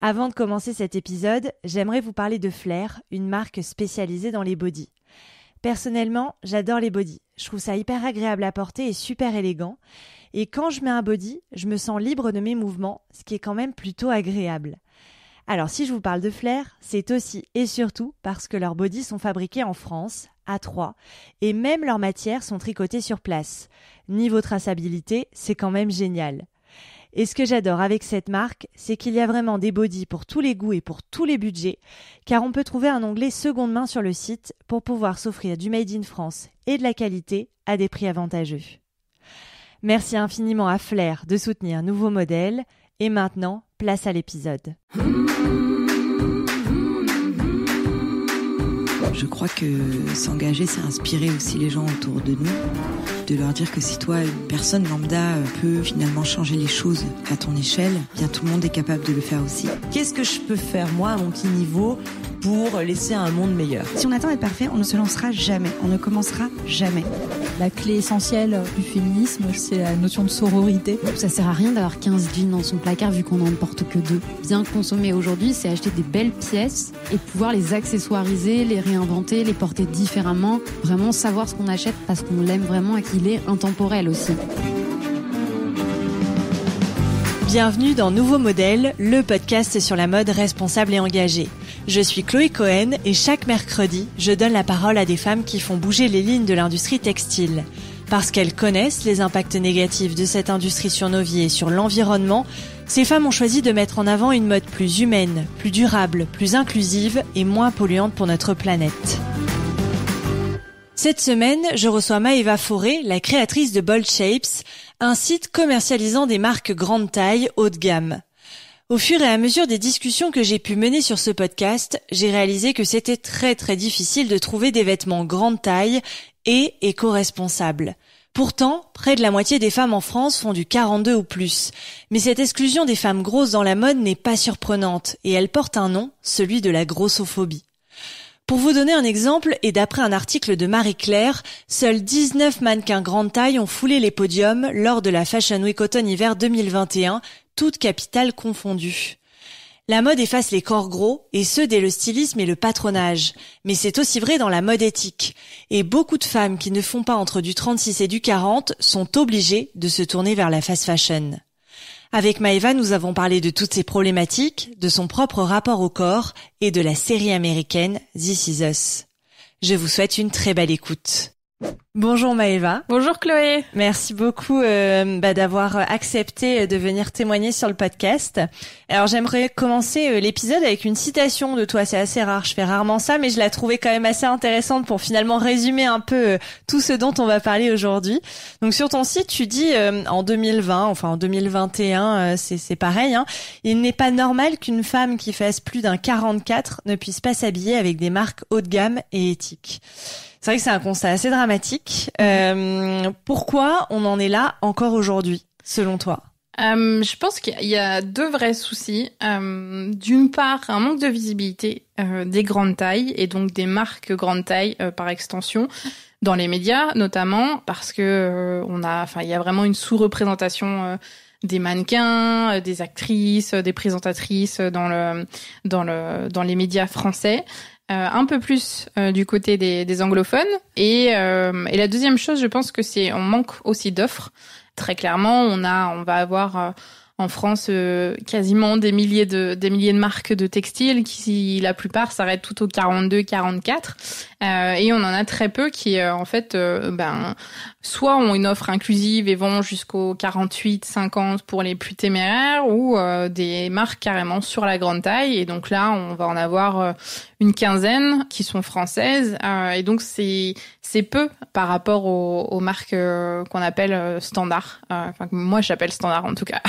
Avant de commencer cet épisode, j'aimerais vous parler de Flair, une marque spécialisée dans les bodys. Personnellement, j'adore les bodys. Je trouve ça hyper agréable à porter et super élégant. Et quand je mets un body, je me sens libre de mes mouvements, ce qui est quand même plutôt agréable. Alors si je vous parle de Flair, c'est aussi et surtout parce que leurs bodys sont fabriqués en France, à Troyes, et même leurs matières sont tricotées sur place. Niveau traçabilité, c'est quand même génial. Et ce que j'adore avec cette marque, c'est qu'il y a vraiment des bodys pour tous les goûts et pour tous les budgets, car on peut trouver un onglet seconde main sur le site pour pouvoir s'offrir du Made in France et de la qualité à des prix avantageux. Merci infiniment à Flair de soutenir Nouveau Modèle, et maintenant, place à l'épisode. Je crois que s'engager, c'est inspirer aussi les gens autour de nous, de leur dire que si toi, une personne lambda, peut finalement changer les choses à ton échelle, bien tout le monde est capable de le faire aussi. Qu'est-ce que je peux faire moi à mon petit niveau pour laisser un monde meilleur? Si on attend d'être parfait, on ne se lancera jamais, on ne commencera jamais. La clé essentielle du féminisme, c'est la notion de sororité. Ça sert à rien d'avoir 15 jeans dans son placard vu qu'on n'en porte que 2. Bien consommer aujourd'hui, c'est acheter des belles pièces et pouvoir les accessoiriser, les réinventer, les porter différemment. Vraiment savoir ce qu'on achète parce qu'on l'aime vraiment et qu'il est intemporel aussi. Bienvenue dans Nouveau Modèle, le podcast sur la mode responsable et engagée. Je suis Chloé Cohen et chaque mercredi, je donne la parole à des femmes qui font bouger les lignes de l'industrie textile. Parce qu'elles connaissent les impacts négatifs de cette industrie sur nos vies et sur l'environnement, ces femmes ont choisi de mettre en avant une mode plus humaine, plus durable, plus inclusive et moins polluante pour notre planète. Cette semaine, je reçois Maëva Fauré, la créatrice de Bold Shapes, un site commercialisant des marques grande taille haut de gamme. Au fur et à mesure des discussions que j'ai pu mener sur ce podcast, j'ai réalisé que c'était très difficile de trouver des vêtements grande taille et éco-responsables. Pourtant, près de la moitié des femmes en France font du 42 ou plus. Mais cette exclusion des femmes grosses dans la mode n'est pas surprenante et elle porte un nom, celui de la grossophobie. Pour vous donner un exemple, et d'après un article de Marie-Claire, seuls 19 mannequins grande taille ont foulé les podiums lors de la Fashion Week Automne-Hiver 2021, toutes capitales confondues. La mode efface les corps gros, et ce dès le stylisme et le patronage. Mais c'est aussi vrai dans la mode éthique. Et beaucoup de femmes qui ne font pas entre du 36 et du 40 sont obligées de se tourner vers la fast fashion. Avec Maëva, nous avons parlé de toutes ces problématiques, de son propre rapport au corps et de la série américaine This Is Us. Je vous souhaite une très belle écoute. Bonjour Maëva. Bonjour Chloé. Merci beaucoup d'avoir accepté de venir témoigner sur le podcast. Alors j'aimerais commencer l'épisode avec une citation de toi, c'est assez rare, je fais rarement ça, mais je la trouvais quand même assez intéressante pour finalement résumer un peu tout ce dont on va parler aujourd'hui. Donc sur ton site, tu dis en 2020, enfin en 2021, c'est pareil, hein, il n'est pas normal qu'une femme qui fasse plus d'un 44 ne puisse pas s'habiller avec des marques haut de gamme et éthiques. C'est vrai que c'est un constat assez dramatique. Pourquoi on en est là encore aujourd'hui, selon toi? Je pense qu'il y a deux vrais soucis. D'une part, un manque de visibilité des grandes tailles et donc des marques grande taille par extension dans les médias, notamment parce que il y a vraiment une sous-représentation des mannequins, des actrices, des présentatrices dans les médias français. Un peu plus du côté des anglophones. Et la deuxième chose, je pense que on manque aussi d'offres. Très clairement, on va avoir en France quasiment des milliers de marques de textiles qui, la plupart, s'arrêtent tout au 42, 44. Et on en a très peu qui, soit ont une offre inclusive et vont jusqu'au 48, 50 pour les plus téméraires, ou des marques carrément sur la grande taille. Et donc là, on va en avoir une quinzaine qui sont françaises. Et donc c'est peu par rapport aux marques qu'on appelle standard. Moi, j'appelle standard en tout cas.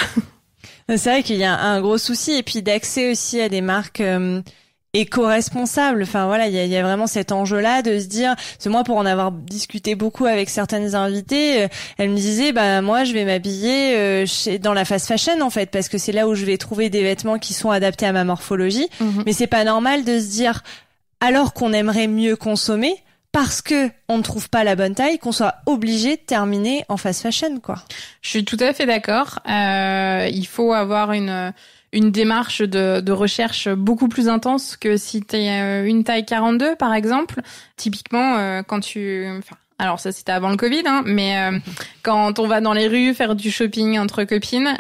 C'est vrai qu'il y a un gros souci, et puis d'accès aussi à des marques éco-responsables. Enfin voilà, il y a vraiment cet enjeu-là de se dire, parce que moi, pour en avoir discuté beaucoup avec certaines invitées, elles me disaient, moi je vais m'habiller dans la fast fashion en fait, parce que c'est là où je vais trouver des vêtements qui sont adaptés à ma morphologie. Mais c'est pas normal de se dire, alors qu'on aimerait mieux consommer, parce que on ne trouve pas la bonne taille, qu'on soit obligé de terminer en fast fashion, quoi. Je suis tout à fait d'accord. Il faut avoir une une démarche de recherche beaucoup plus intense que si t'es une taille 42 par exemple. Typiquement alors ça c'était avant le Covid, mais quand on va dans les rues faire du shopping entre copines,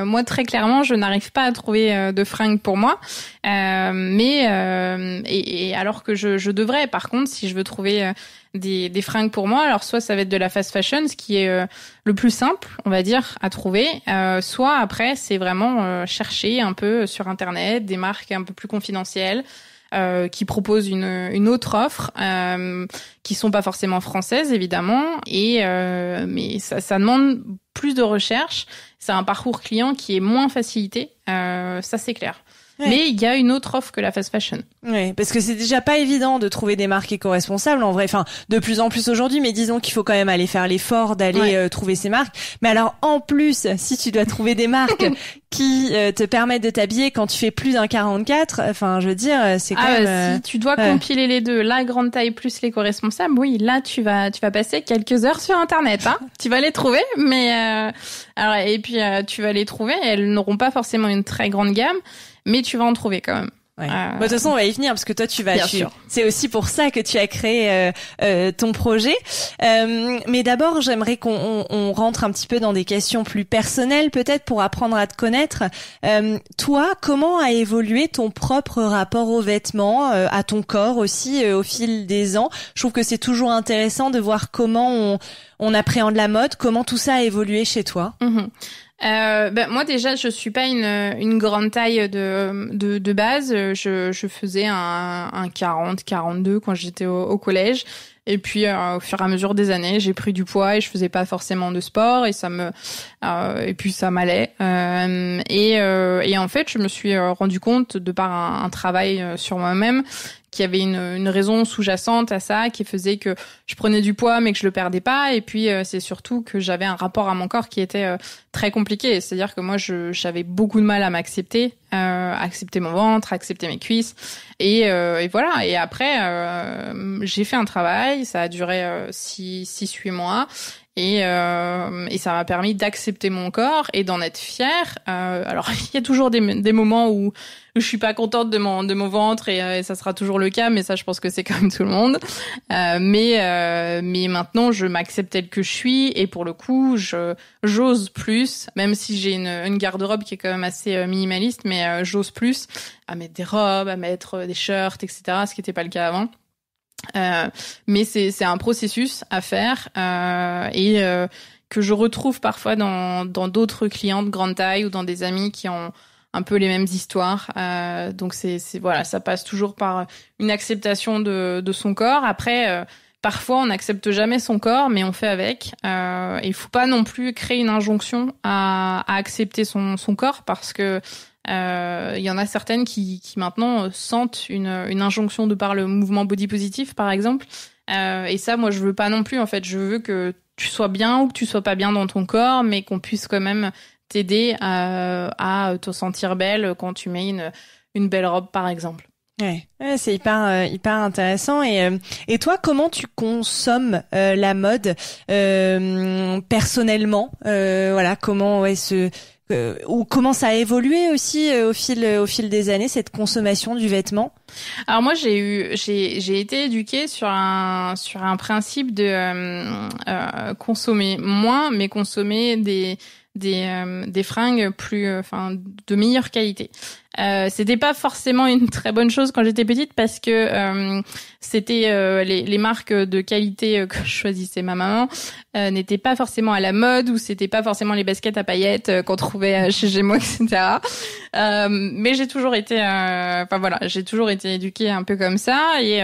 moi très clairement je n'arrive pas à trouver de fringues pour moi, et alors que je devrais. Par contre, si je veux trouver des fringues pour moi, alors soit ça va être de la fast fashion, ce qui est le plus simple, on va dire, à trouver, soit après c'est vraiment chercher un peu sur internet des marques un peu plus confidentielles, qui proposent une autre offre, qui sont pas forcément françaises évidemment, mais ça demande plus de recherche. C'est un parcours client qui est moins facilité, ça c'est clair. Ouais. Mais il y a une autre offre que la fast fashion. Oui, parce que c'est déjà pas évident de trouver des marques éco-responsables en vrai. Enfin, de plus en plus aujourd'hui, mais disons qu'il faut quand même aller faire l'effort d'aller trouver ces marques. Mais alors, en plus, si tu dois trouver des marques qui te permettent de t'habiller quand tu fais plus d'un 44, enfin, je veux dire, c'est quand même... Si tu dois compiler les deux, la grande taille plus l'éco-responsable, oui, là, tu vas passer quelques heures sur Internet, Tu vas les trouver, mais alors et puis tu vas les trouver. Elles n'auront pas forcément une très grande gamme, mais tu vas en trouver quand même. Ouais. De toute façon, on va y venir parce que toi, c'est aussi pour ça que tu as créé ton projet. Mais d'abord, j'aimerais qu'on rentre un petit peu dans des questions plus personnelles, peut-être pour apprendre à te connaître. Toi, comment a évolué ton propre rapport aux vêtements, à ton corps aussi, au fil des ans? Je trouve que c'est toujours intéressant de voir comment on appréhende la mode, comment tout ça a évolué chez toi. Moi déjà je suis pas une grande taille de base. Je faisais un 40-42 quand j'étais au collège. Et puis au fur et à mesure des années, j'ai pris du poids et je faisais pas forcément de sport et et puis ça m'allait. Et en fait, je me suis rendu compte de par un travail sur moi-même qu'il y avait une raison sous-jacente à ça qui faisait que je prenais du poids mais que je le perdais pas. Et puis c'est surtout que j'avais un rapport à mon corps qui était très compliqué. C'est-à-dire que moi j'avais beaucoup de mal à m'accepter, accepter mon ventre, accepter mes cuisses. Et voilà. Et après j'ai fait un travail, ça a duré 6-8 mois. Et ça m'a permis d'accepter mon corps et d'en être fière. Alors il y a toujours des moments où je suis pas contente de mon ventre et ça sera toujours le cas, mais ça je pense que c'est comme tout le monde. Mais maintenant je m'accepte telle que je suis et pour le coup j'ose plus, même si j'ai une garde-robe qui est quand même assez minimaliste, mais j'ose plus à mettre des robes, à mettre des shirts, etc. Ce qui n'était pas le cas avant. Mais c'est un processus à faire que je retrouve parfois dans d'autres clients de grande taille ou dans des amis qui ont un peu les mêmes histoires. Donc voilà, ça passe toujours par une acceptation de son corps. Après parfois on n'accepte jamais son corps, mais on fait avec. Il faut pas non plus créer une injonction à accepter son corps parce que il y en a certaines qui maintenant sentent une injonction de par le mouvement body positif par exemple, et ça moi je veux pas non plus. En fait je veux que tu sois bien ou que tu sois pas bien dans ton corps, mais qu'on puisse quand même t'aider à te sentir belle quand tu mets une belle robe par exemple. Ouais, c'est hyper intéressant. Et toi, comment tu consommes la mode personnellement? Voilà, comment ou comment ça a évolué aussi au fil des années, cette consommation du vêtement? Alors moi j'ai été éduquée sur un principe de consommer moins, mais consommer des fringues plus de meilleure qualité. C'était pas forcément une très bonne chose quand j'étais petite parce que c'était les marques de qualité que choisissait ma maman n'étaient pas forcément à la mode, ou c'était pas forcément les baskets à paillettes qu'on trouvait chez Gémeaux, etc. Mais j'ai toujours été j'ai toujours été éduquée un peu comme ça, et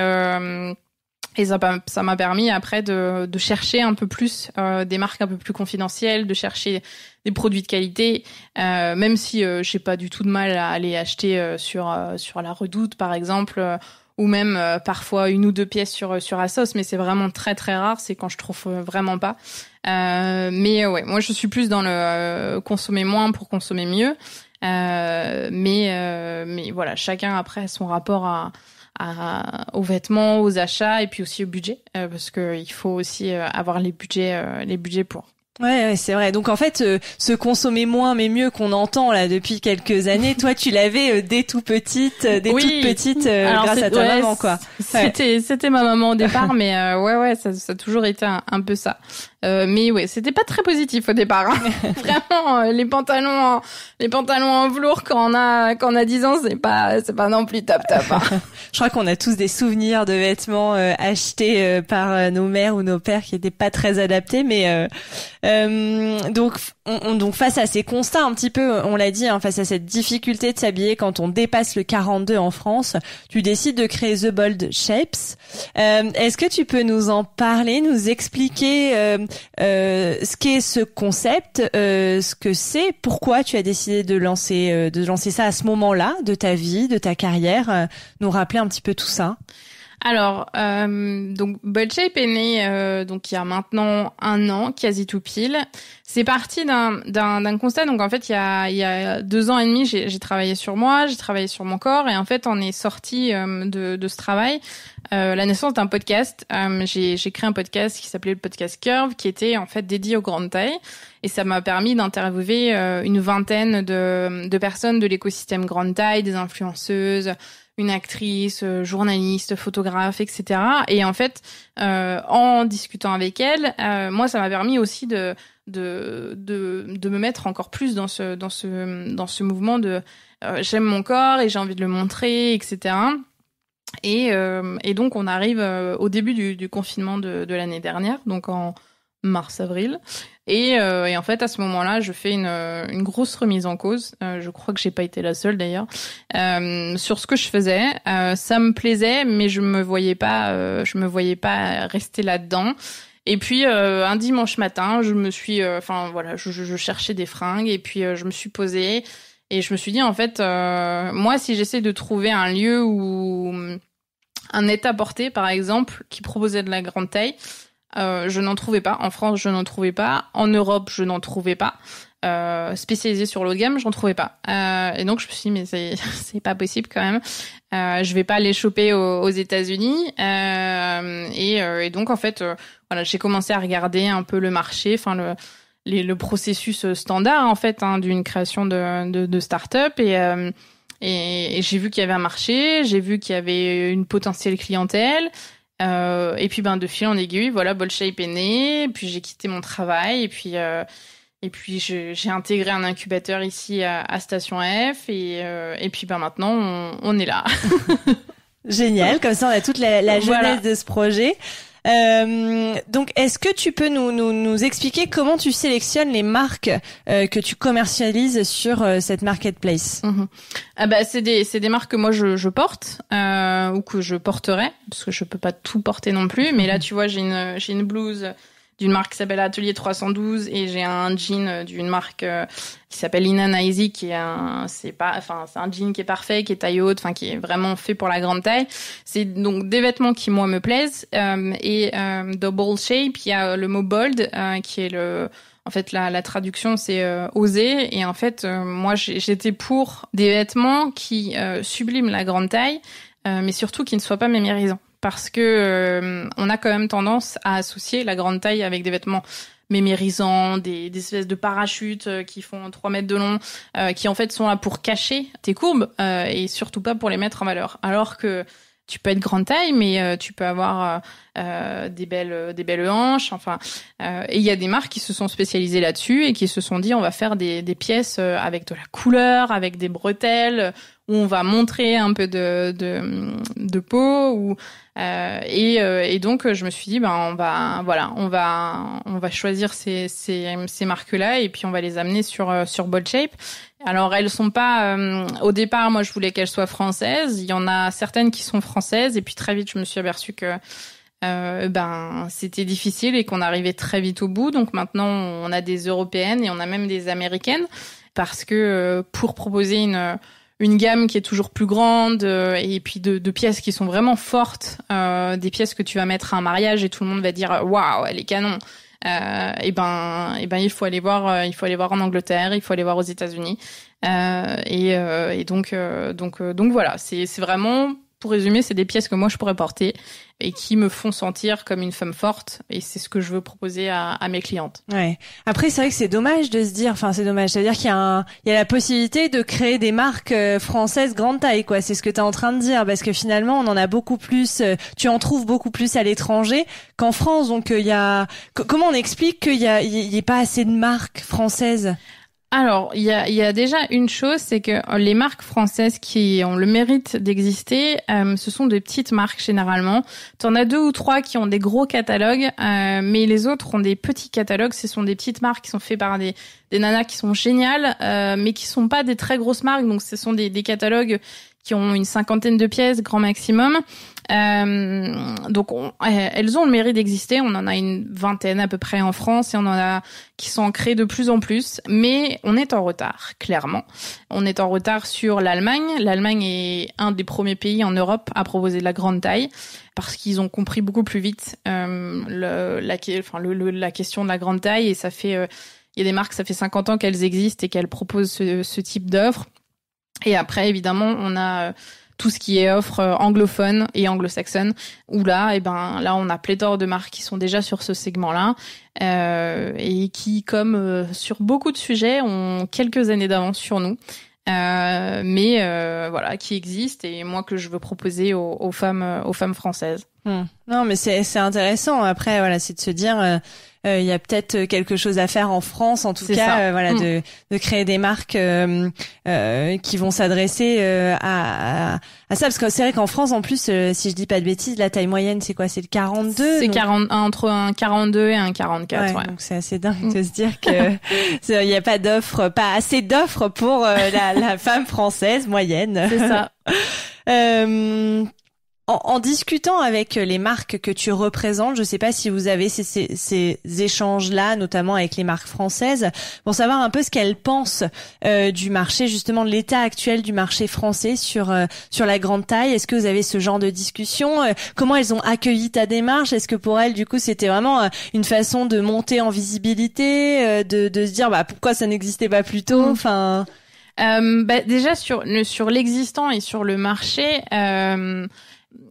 ça m'a permis après de chercher un peu plus des marques un peu plus confidentielles, de chercher des produits de qualité, même si j'ai pas du tout de mal à aller acheter sur la Redoute par exemple, ou même parfois une ou deux pièces sur Assos, mais c'est vraiment très très rare, c'est quand je trouve vraiment pas. Mais ouais, moi je suis plus dans le consommer moins pour consommer mieux. Mais voilà, chacun après a son rapport aux vêtements, aux achats et puis aussi au budget, parce que il faut aussi avoir les budgets pour. Ouais, c'est vrai. Donc en fait, se consommer moins mais mieux qu'on entend là depuis quelques années, toi tu l'avais dès toute petite grâce à ta maman quoi. C'était ma maman au départ, mais ça a toujours été un peu ça. Mais ouais, c'était pas très positif au départ. Hein. Vraiment, les pantalons en velours quand on a 10 ans, c'est pas non plus top. Hein. Je crois qu'on a tous des souvenirs de vêtements achetés par nos mères ou nos pères qui étaient pas très adaptés, mais donc face à ces constats un petit peu, on l'a dit, hein, face à cette difficulté de s'habiller quand on dépasse le 42 en France, tu décides de créer The Bold Shapes. Est-ce que tu peux nous en parler, nous expliquer ce qu'est ce concept, ce que c'est, pourquoi tu as décidé de lancer ça à ce moment-là de ta vie, de ta carrière, nous rappeler un petit peu tout ça. Alors, donc Bold Shape est né donc il y a maintenant 1 an, quasi tout pile. C'est parti d'un constat. Donc en fait, il y a 2 ans et demi, j'ai travaillé sur moi, j'ai travaillé sur mon corps, et en fait, on est sorti de ce travail la naissance d'un podcast. J'ai créé un podcast qui s'appelait le podcast Curve, qui était en fait dédié aux grandes tailles, et ça m'a permis d'interviewer une vingtaine de personnes de l'écosystème grande taille, des influenceuses, une actrice, journaliste, photographe, etc. Et en fait, en discutant avec elle, moi, ça m'a permis aussi de me mettre encore plus dans ce mouvement de j'aime mon corps et j'ai envie de le montrer, etc. Et donc, on arrive au début du confinement de l'année dernière, donc en mars-avril. Et en fait, à ce moment-là, je fais une grosse remise en cause. Je crois que j'ai pas été la seule d'ailleurs sur ce que je faisais. Ça me plaisait, mais je me voyais pas rester là-dedans. Et puis un dimanche matin, je me suis, je cherchais des fringues et puis je me suis posée et je me suis dit en fait, moi, si j'essaie de trouver un lieu où un net-à-porter, par exemple, qui proposait de la grande taille. Je n'en trouvais pas. En France, je n'en trouvais pas. En Europe, je n'en trouvais pas. Spécialisé sur le haut de gamme, j'en trouvais pas. Et donc, je me suis dit, mais c'est pas possible quand même. Je vais pas aller choper aux États-Unis. Et donc, en fait, voilà, j'ai commencé à regarder un peu le marché, enfin le processus standard en fait d'une création de start-up. Et j'ai vu qu'il y avait un marché, j'ai vu qu'il y avait une potentielle clientèle. Et puis de fil en aiguille, voilà, Bold Shape est né. Puis j'ai quitté mon travail et puis j'ai intégré un incubateur ici à Station F et puis maintenant on est là. Génial, comme ça on a toute la jeunesse voilà. de ce projet. Donc, est-ce que tu peux nous expliquer comment tu sélectionnes les marques que tu commercialises sur cette marketplace? C'est des marques que moi je porte ou que je porterai parce que je peux pas tout porter non plus. Mais là, tu vois, j'ai une blouse d'une marque qui s'appelle Atelier 312 et j'ai un jean d'une marque qui s'appelle Ina Easy qui est c'est un jean qui est parfait, qui est taille haute, enfin qui est vraiment fait pour la grande taille. C'est donc des vêtements qui moi me plaisent et dans Bold Shape, il y a le mot bold qui est en fait la traduction c'est oser et en fait moi j'étais pour des vêtements qui subliment la grande taille mais surtout qui ne soient pas mémérisants. Parce que on a quand même tendance à associer la grande taille avec des vêtements mémérisants, des espèces de parachutes qui font 3 mètres de long, qui en fait sont là pour cacher tes courbes et surtout pas pour les mettre en valeur. Alors que tu peux être grande taille, mais tu peux avoir des belles hanches. Enfin, et il y a des marques qui se sont spécialisées là-dessus et qui se sont dit on va faire des pièces avec de la couleur, avec des bretelles où on va montrer un peu de peau et donc je me suis dit on va choisir ces marques-là et puis on va les amener sur Bold Shape. Alors elles sont pas au départ moi je voulais qu'elles soient françaises, il y en a certaines qui sont françaises et puis très vite je me suis aperçue que c'était difficile et qu'on arrivait très vite au bout. Donc maintenant on a des européennes et on a même des américaines parce que pour proposer une gamme qui est toujours plus grande et puis de pièces qui sont vraiment fortes, des pièces que tu vas mettre à un mariage et tout le monde va dire waouh elle est canon. Il faut aller voir en Angleterre, il faut aller voir aux États-Unis et donc voilà, c'est vraiment Pour résumer, c'est des pièces que moi je pourrais porter et qui me font sentir comme une femme forte, et c'est ce que je veux proposer à mes clientes. Ouais. Après, c'est vrai que c'est dommage de se dire, enfin, c'est dommage. C'est-à-dire qu'il y a la possibilité de créer des marques françaises grande taille, quoi. C'est ce que t'es en train de dire, parce que finalement, on en a beaucoup plus, tu en trouves beaucoup plus à l'étranger qu'en France. Donc, comment on explique qu'il y ait pas assez de marques françaises? Alors, il y a déjà une chose, c'est que les marques françaises qui ont le mérite d'exister, ce sont des petites marques généralement. T'en as 2 ou 3 qui ont des gros catalogues, mais les autres ont des petits catalogues. Ce sont des petites marques qui sont faites par des nanas qui sont géniales, mais qui sont pas des très grosses marques. Donc, ce sont des catalogues qui ont une 50aine de pièces, grand maximum. Donc, elles ont le mérite d'exister. On en a une 20aine à peu près en France, et on en a qui sont créées de plus en plus. Mais on est en retard, clairement. On est en retard sur l'Allemagne. L'Allemagne est un des premiers pays en Europe à proposer de la grande taille, parce qu'ils ont compris beaucoup plus vite la question de la grande taille. Et ça fait, il y a des marques, ça fait 50 ans qu'elles existent et qu'elles proposent ce type d'offre. Et après, évidemment, on a tout ce qui est offre anglophone et anglo-saxonne, où là, on a pléthore de marques qui sont déjà sur ce segment-là, et qui, comme sur beaucoup de sujets, ont quelques années d'avance sur nous. Mais qui existent, et moi que je veux proposer aux femmes françaises. Non, mais c'est intéressant. Après, voilà, c'est de se dire, il y a peut-être quelque chose à faire en France, en tout cas, de créer des marques qui vont s'adresser à ça, parce que c'est vrai qu'en France, en plus, si je dis pas de bêtises, la taille moyenne, c'est quoi? C'est le 42? C'est entre un 42 et un 44. Ouais. Donc c'est assez dingue de se dire que il y a pas assez d'offres pour la femme française moyenne. C'est ça. En discutant avec les marques que tu représentes, je sais pas si vous avez ces échanges-là, notamment avec les marques françaises, pour savoir un peu ce qu'elles pensent du marché, justement de l'état actuel du marché français sur la grande taille. Est-ce que vous avez ce genre de discussion? Comment elles ont accueilli ta démarche? Est-ce que pour elles, du coup, c'était vraiment une façon de monter en visibilité, de se dire pourquoi ça n'existait pas plus tôt? Enfin, déjà sur l'existant et sur le marché.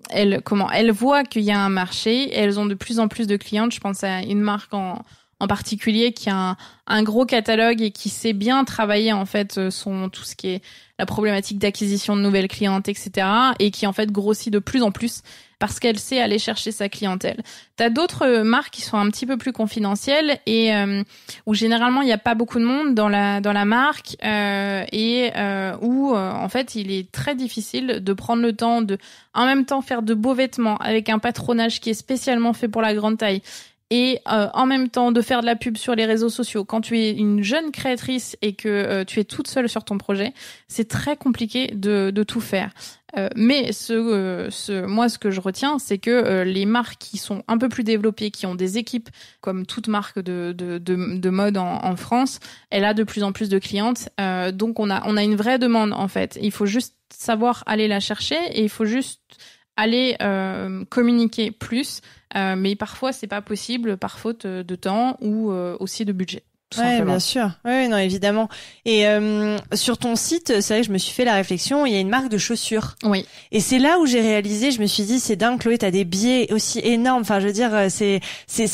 Elles voient qu'il y a un marché, elles ont de plus en plus de clientes. Je pense à une marque en particulier qui a un gros catalogue et qui sait bien travailler en fait tout ce qui est la problématique d'acquisition de nouvelles clientes, etc. et qui en fait grossit de plus en plus parce qu'elle sait aller chercher sa clientèle. T'as d'autres marques qui sont un petit peu plus confidentielles et où généralement il n'y a pas beaucoup de monde dans la marque où en fait il est très difficile de prendre le temps de en même temps faire de beaux vêtements avec un patronage qui est spécialement fait pour la grande taille. Et en même temps de faire de la pub sur les réseaux sociaux. Quand tu es une jeune créatrice et que tu es toute seule sur ton projet, c'est très compliqué de tout faire. Mais moi, ce que je retiens, c'est que les marques qui sont un peu plus développées, qui ont des équipes, comme toute marque de mode en France, elle a de plus en plus de clientes. Donc on a une vraie demande en fait. Il faut juste savoir aller la chercher et il faut juste aller communiquer plus. Mais parfois c'est pas possible par faute de temps ou aussi de budget. Ouais, bien sûr. Ouais, non, évidemment. Et sur ton site, c'est vrai que je me suis fait la réflexion, il y a une marque de chaussures. Oui. Et c'est là où j'ai réalisé, je me suis dit, c'est dingue, Chloé, t'as des biais aussi énormes. Enfin, je veux dire, c'est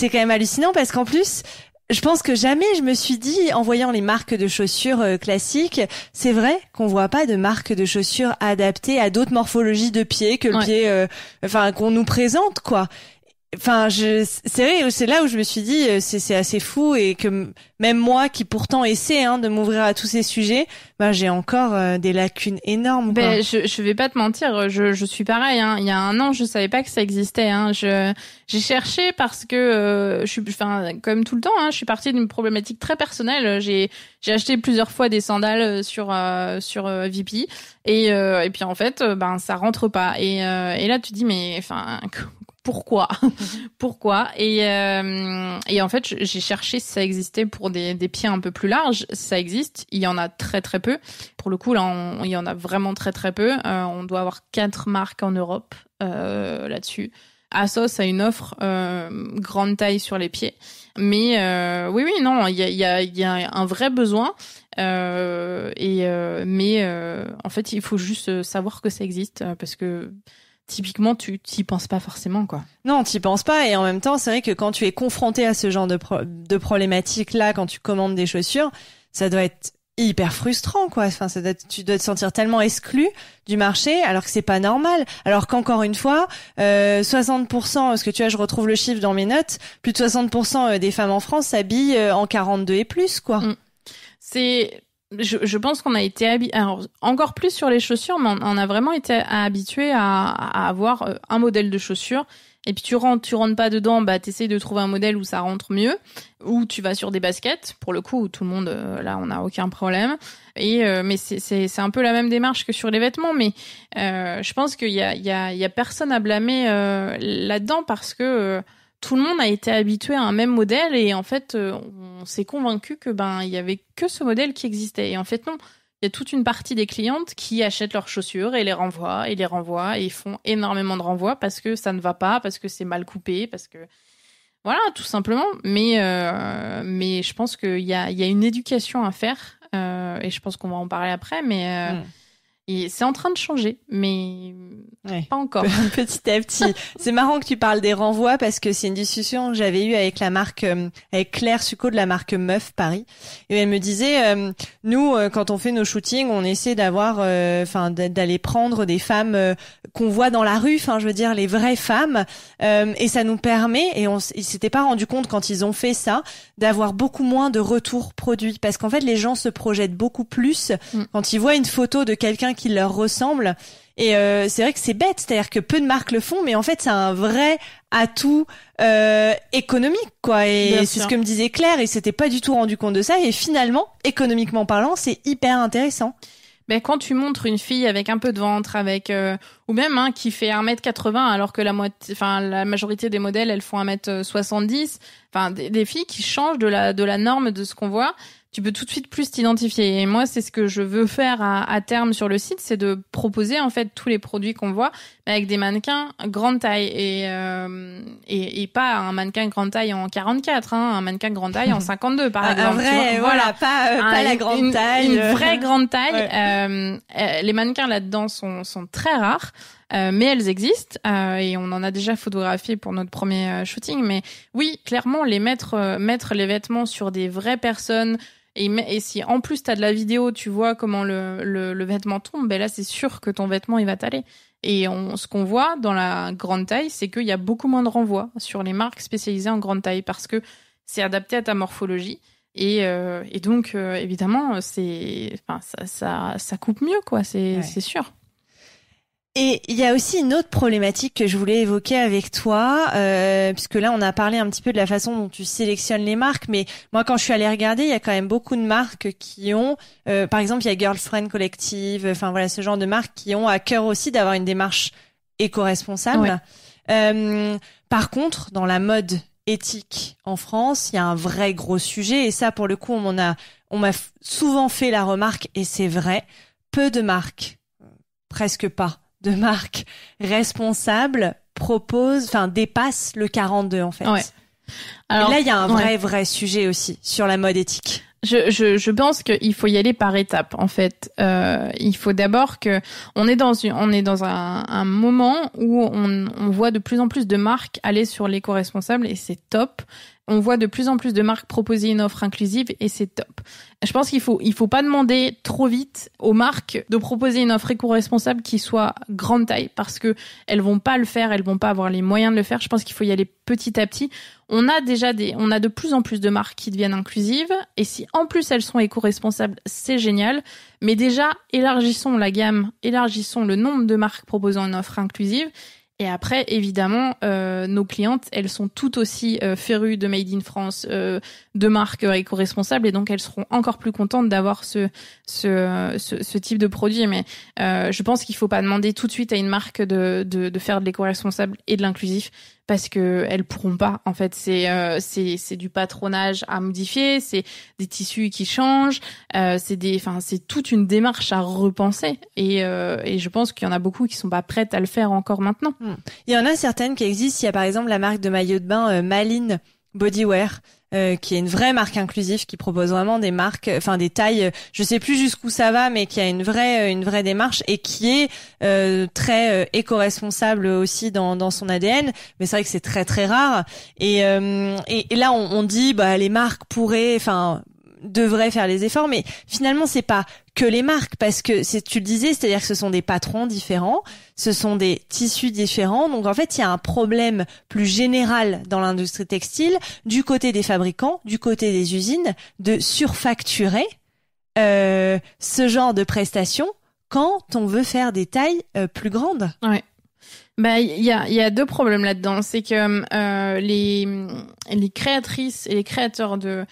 quand même hallucinant parce qu'en plus, je pense que jamais je me suis dit, en voyant les marques de chaussures classiques, c'est vrai qu'on voit pas de marques de chaussures adaptées à d'autres morphologies de pieds que le pied, qu'on nous présente, quoi. Enfin, c'est vrai, c'est là où je me suis dit, c'est assez fou et que même moi, qui pourtant essaie de m'ouvrir à tous ces sujets, j'ai encore des lacunes énormes. Quoi. Je vais pas te mentir, je suis pareil. Il y a un an, je savais pas que ça existait. J'ai cherché parce que comme tout le temps, je suis partie d'une problématique très personnelle. J'ai acheté plusieurs fois des sandales sur VP et puis en fait, ça rentre pas. Et là, tu te dis mais pourquoi et en fait j'ai cherché si ça existait pour des pieds un peu plus larges. Ça existe, il y en a très très peu pour le coup là, il y en a vraiment très très peu. On doit avoir 4 marques en Europe là-dessus. ASOS a une offre grande taille sur les pieds. Mais oui, non, il y a un vrai besoin. Mais en fait, il faut juste savoir que ça existe parce que typiquement, tu t'y penses pas forcément, quoi. Non, t'y penses pas. Et en même temps, c'est vrai que quand tu es confronté à ce genre de problématique-là, quand tu commandes des chaussures, ça doit être hyper frustrant, quoi. Enfin, tu dois te sentir tellement exclu du marché, alors que c'est pas normal. Alors qu'encore une fois, 60%, parce que tu vois, je retrouve le chiffre dans mes notes, plus de 60% des femmes en France s'habillent en 42 et plus, quoi. Je pense qu'on a été alors encore plus sur les chaussures, mais on a vraiment été habitué à avoir un modèle de chaussures. Et puis tu rentres pas dedans, bah t'essayes de trouver un modèle où ça rentre mieux, ou tu vas sur des baskets, pour le coup, où tout le monde, là, on n'a aucun problème. Mais c'est un peu la même démarche que sur les vêtements, mais je pense qu'il y a personne à blâmer là-dedans parce que tout le monde a été habitué à un même modèle et en fait, on s'est convaincu que il y avait que ce modèle qui existait. Et en fait, non. Il y a toute une partie des clientes qui achètent leurs chaussures et les renvoient et font énormément de renvois parce que ça ne va pas, parce que c'est mal coupé, parce que voilà, tout simplement. Mais je pense qu'il y a une éducation à faire et je pense qu'on va en parler après. Mais et c'est en train de changer, mais pas encore. Petit à petit. C'est marrant que tu parles des renvois parce que c'est une discussion que j'avais eue avec la marque, avec Claire Succo de la marque Meuf Paris. Et elle me disait, nous, quand on fait nos shootings, on essaie d'avoir, d'aller prendre des femmes qu'on voit dans la rue, je veux dire les vraies femmes, et ça nous permet, et ils s'étaient pas rendu compte quand ils ont fait ça, d'avoir beaucoup moins de retours produits, parce qu'en fait les gens se projettent beaucoup plus quand ils voient une photo de quelqu'un qui leur ressemble. Et c'est vrai que c'est bête, c'est-à-dire que peu de marques le font, mais en fait c'est un vrai atout économique, quoi. Et c'est ce que me disait Claire, et s'était pas du tout rendu compte de ça. Et finalement, économiquement parlant, c'est hyper intéressant. Ben quand tu montres une fille avec un peu de ventre, avec ou même qui fait 1m80 alors que la majorité des modèles elles font 1m70, des filles qui changent de la norme de ce qu'on voit, tu peux tout de suite plus t'identifier. Et moi, c'est ce que je veux faire à terme sur le site, c'est de proposer en fait tous les produits qu'on voit avec des mannequins grande taille et pas un mannequin grande taille en 44, un mannequin grande taille en 52 par exemple. Un vrai, voilà, pas la grande taille. Une vraie grande taille. Ouais. Les mannequins là-dedans sont très rares. Mais elles existent et on en a déjà photographié pour notre premier shooting. Mais oui, clairement, mettre les vêtements sur des vraies personnes et si en plus t'as de la vidéo, tu vois comment le vêtement tombe, ben là c'est sûr que ton vêtement il va t'aller. Et ce qu'on voit dans la grande taille, c'est qu'il y a beaucoup moins de renvois sur les marques spécialisées en grande taille parce que c'est adapté à ta morphologie. Et donc évidemment ça coupe mieux, quoi, c'est sûr. Et il y a aussi une autre problématique que je voulais évoquer avec toi, puisque là on a parlé un petit peu de la façon dont tu sélectionnes les marques, mais moi quand je suis allée regarder, il y a quand même beaucoup de marques qui ont, par exemple il y a Girlfriend Collective, ce genre de marques qui ont à cœur aussi d'avoir une démarche éco-responsable. Ouais. Par contre, dans la mode éthique en France, il y a un vrai gros sujet, et ça pour le coup on m'a souvent fait la remarque, et c'est vrai, peu de marques, presque pas de marques responsables dépassent le 42 en fait. Ouais. Alors, et là, il y a un vrai sujet aussi sur la mode éthique. Je pense qu'il faut y aller par étapes en fait. Il faut d'abord on est dans un moment où on voit de plus en plus de marques aller sur l'éco-responsable et c'est top. On voit de plus en plus de marques proposer une offre inclusive et c'est top. Je pense qu'il faut pas demander trop vite aux marques de proposer une offre éco-responsable qui soit grande taille parce que elles vont pas le faire, elles vont pas avoir les moyens de le faire. Je pense qu'il faut y aller petit à petit. On a de plus en plus de marques qui deviennent inclusives et si en plus elles sont éco-responsables, c'est génial. Mais déjà, élargissons la gamme, élargissons le nombre de marques proposant une offre inclusive. Et après, évidemment, nos clientes, elles sont tout aussi férues de Made in France, de marques éco-responsables, et donc elles seront encore plus contentes d'avoir ce type de produit. Mais je pense qu'il faut pas demander tout de suite à une marque de faire de l'éco-responsable et de l'inclusif. parce que elles pourront pas. En fait, c'est du patronage à modifier, c'est des tissus qui changent, c'est toute une démarche à repenser. Et je pense qu'il y en a beaucoup qui sont pas prêtes à le faire encore maintenant. Il y en a certaines qui existent. Il y a par exemple la marque de maillot de bain Maline Bodywear, qui est une vraie marque inclusive, qui propose vraiment des marques, des tailles, je sais plus jusqu'où ça va, mais qui a une vraie démarche et qui est très éco-responsable aussi dans son ADN. Mais c'est vrai que c'est très très rare. Et là on dit les marques devraient faire les efforts, mais finalement c'est pas que les marques, parce que tu le disais, c'est-à-dire que ce sont des patrons différents, ce sont des tissus différents, donc en fait il y a un problème plus général dans l'industrie textile, du côté des fabricants, du côté des usines, de surfacturer ce genre de prestations quand on veut faire des tailles plus grandes. Ouais. Il y a deux problèmes là-dedans, c'est que les créatrices et les créateurs de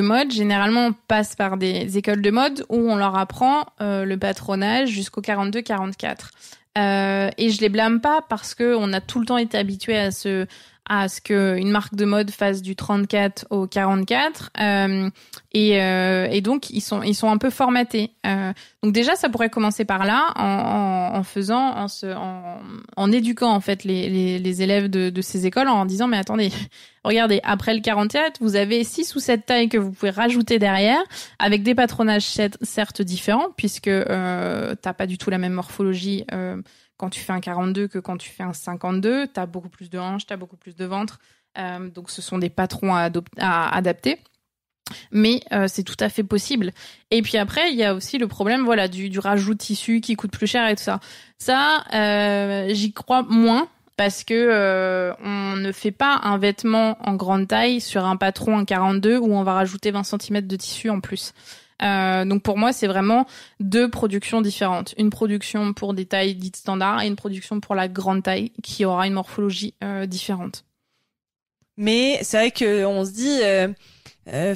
mode, généralement, passent par des écoles de mode où on leur apprend le patronage jusqu'au 42-44. Et je les blâme pas parce que on a tout le temps été habitué à ce que une marque de mode fasse du 34 au 44. Et donc ils sont un peu formatés. Donc déjà ça pourrait commencer par là en éduquant en fait les élèves de ces écoles en disant mais attendez, regardez, après le 44, vous avez 6 ou 7 tailles que vous pouvez rajouter derrière avec des patronages certes différents puisque t'as pas du tout la même morphologie quand tu fais un 42 que quand tu fais un 52, t'as beaucoup plus de hanches, t'as beaucoup plus de ventre, donc ce sont des patrons à adapter. Mais c'est tout à fait possible. Et puis après, il y a aussi le problème, du rajout de tissu qui coûte plus cher et tout ça. Ça, j'y crois moins parce que on ne fait pas un vêtement en grande taille sur un patron en 42 où on va rajouter 20 cm de tissu en plus. Donc pour moi, c'est vraiment deux productions différentes. Une production pour des tailles dites standards et une production pour la grande taille qui aura une morphologie différente. Mais c'est vrai que on se dit,